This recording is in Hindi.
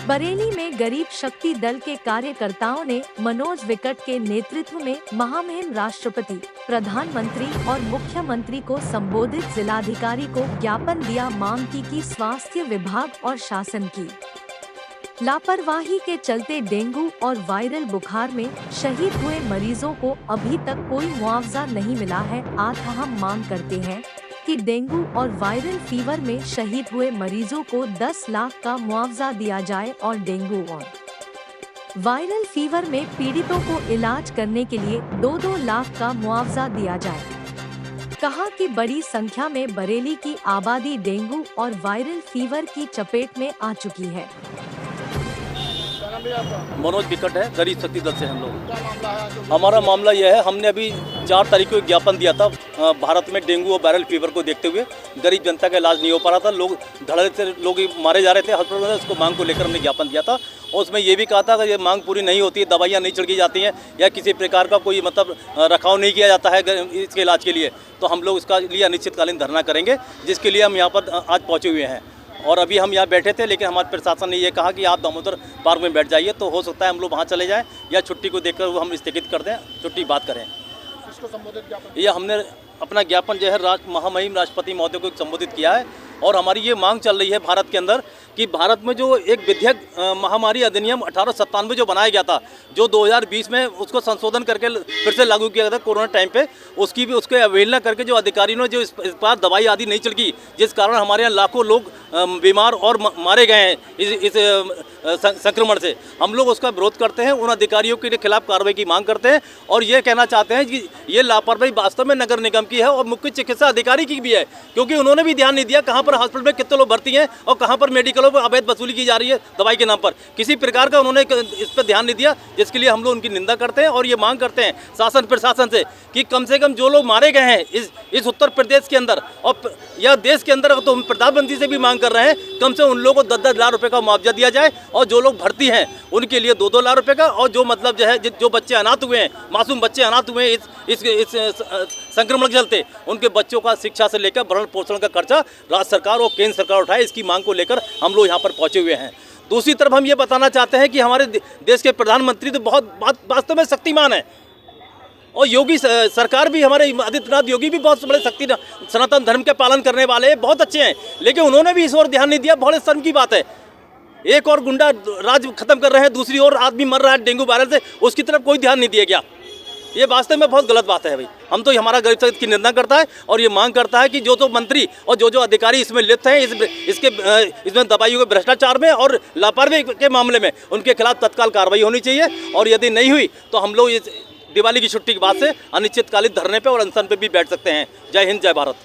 बरेली में गरीब शक्ति दल के कार्यकर्ताओं ने मनोज विकट के नेतृत्व में महामहिम राष्ट्रपति, प्रधानमंत्री और मुख्यमंत्री को संबोधित जिलाधिकारी को ज्ञापन दिया। मांग की स्वास्थ्य विभाग और शासन की लापरवाही के चलते डेंगू और वायरल बुखार में शहीद हुए मरीजों को अभी तक कोई मुआवजा नहीं मिला है। आज हम मांग करते हैं कि डेंगू और वायरल फीवर में शहीद हुए मरीजों को 10 लाख का मुआवजा दिया जाए और डेंगू और वायरल फीवर में पीड़ितों को इलाज करने के लिए 2-2 लाख का मुआवजा दिया जाए। कहा कि बड़ी संख्या में बरेली की आबादी डेंगू और वायरल फीवर की चपेट में आ चुकी है। मनोज विकट है, गरीब शक्ति दल से हम लोग। हमारा मामला यह है, हमने अभी 4 तारीख को एक ज्ञापन दिया था। भारत में डेंगू और वायरल फीवर को देखते हुए गरीब जनता का इलाज नहीं हो पा रहा था, लोग धड़ल्ले से लोग मारे जा रहे थे अस्पताल में। उसको मांग को लेकर हमने ज्ञापन दिया था और उसमें ये भी कहा था कि ये मांग पूरी नहीं होती है, दवाइयाँ नहीं छिड़की जाती हैं या किसी प्रकार का कोई मतलब रखाव नहीं किया जाता है इसके इलाज के लिए, तो हम लोग इसका लिए अनिश्चितकालीन धरना करेंगे, जिसके लिए हम यहाँ पर आज पहुँचे हुए हैं। और अभी हम यहाँ बैठे थे, लेकिन हमारे प्रशासन ने ये कहा कि आप दामोदर पार्क में बैठ जाइए, तो हो सकता है हम लोग वहाँ चले जाएं या छुट्टी को देखकर वो हम स्थगित कर दें, छुट्टी बात करें। इसको संबोधित ज्ञापन ये हमने अपना ज्ञापन जो है महामहिम राष्ट्रपति महोदय को संबोधित किया है और हमारी ये मांग चल रही है भारत के अंदर कि भारत में जो एक विधेयक महामारी अधिनियम 1897 जो बनाया गया था, जो 2020 में उसको संशोधन करके फिर से लागू किया गया था कोरोना टाइम पे, उसकी भी उसके अवहेलना करके जो अधिकारियों ने जो इस बार दवाई आदि नहीं छिड़की, जिस कारण हमारे यहाँ लाखों लोग बीमार और मारे गए हैं इस संक्रमण से। हम लोग उसका विरोध करते हैं, उन अधिकारियों के खिलाफ कार्रवाई की मांग करते हैं और ये कहना चाहते हैं कि ये लापरवाही वास्तव में नगर निगम की है और मुख्य चिकित्सा अधिकारी की भी है, क्योंकि उन्होंने भी ध्यान नहीं दिया कहाँ पर हॉस्पिटल में कितने लोग भर्ती हैं और कहाँ पर मेडिकलों पर अवैध वसूली की जा रही है दवाई के नाम पर। किसी प्रकार का उन्होंने इस पर ध्यान नहीं दिया, जिसके लिए हम लोग उनकी निंदा करते हैं और ये मांग करते हैं शासन प्रशासन से कि कम से कम जो लोग मारे गए हैं इस उत्तर प्रदेश के अंदर और या देश के अंदर, तो हम प्रधानमंत्री से भी मांग कर रहे हैं कम से उन लोगों को 10-10 लाख रुपए का मुआवजा दिया जाए और जो लोग भर्ती हैं उनके लिए 2-2 लाख रुपए का, और जो मतलब जो है जो बच्चे अनाथ हुए हैं, मासूम बच्चे अनाथ हुए हैं इस संक्रमण के चलते, उनके बच्चों का शिक्षा से लेकर भरण पोषण का खर्चा राज्य सरकार और केंद्र सरकार उठाए। इसकी मांग को लेकर हम लोग यहाँ पर पहुँचे हुए हैं। दूसरी तरफ हम ये बताना चाहते हैं कि हमारे देश के प्रधानमंत्री तो बहुत वास्तव में शक्तिमान है और योगी सरकार भी, हमारे आदित्यनाथ योगी भी बहुत बड़े सनातन धर्म के पालन करने वाले हैं, बहुत अच्छे हैं, लेकिन उन्होंने भी इस ओर ध्यान नहीं दिया। बहुत शर्म की बात है, एक और गुंडा राज खत्म कर रहे हैं, दूसरी ओर आदमी मर रहा है डेंगू वायरस से, उसकी तरफ कोई ध्यान नहीं दिया गया। ये वास्तव में बहुत गलत बात है भाई। हम तो हमारा गरीब शक्ति की निंदा करता है और ये मांग करता है कि जो मंत्री और जो अधिकारी इसमें लिप्त हैं इसमें दवाइयों के भ्रष्टाचार में और लापरवाही के मामले में, उनके खिलाफ तत्काल कार्रवाई होनी चाहिए और यदि नहीं हुई तो हम लोग इस दिवाली की छुट्टी के बाद से अनिश्चितकालीन धरने पे और अनशन पे भी बैठ सकते हैं। जय हिंद, जय भारत।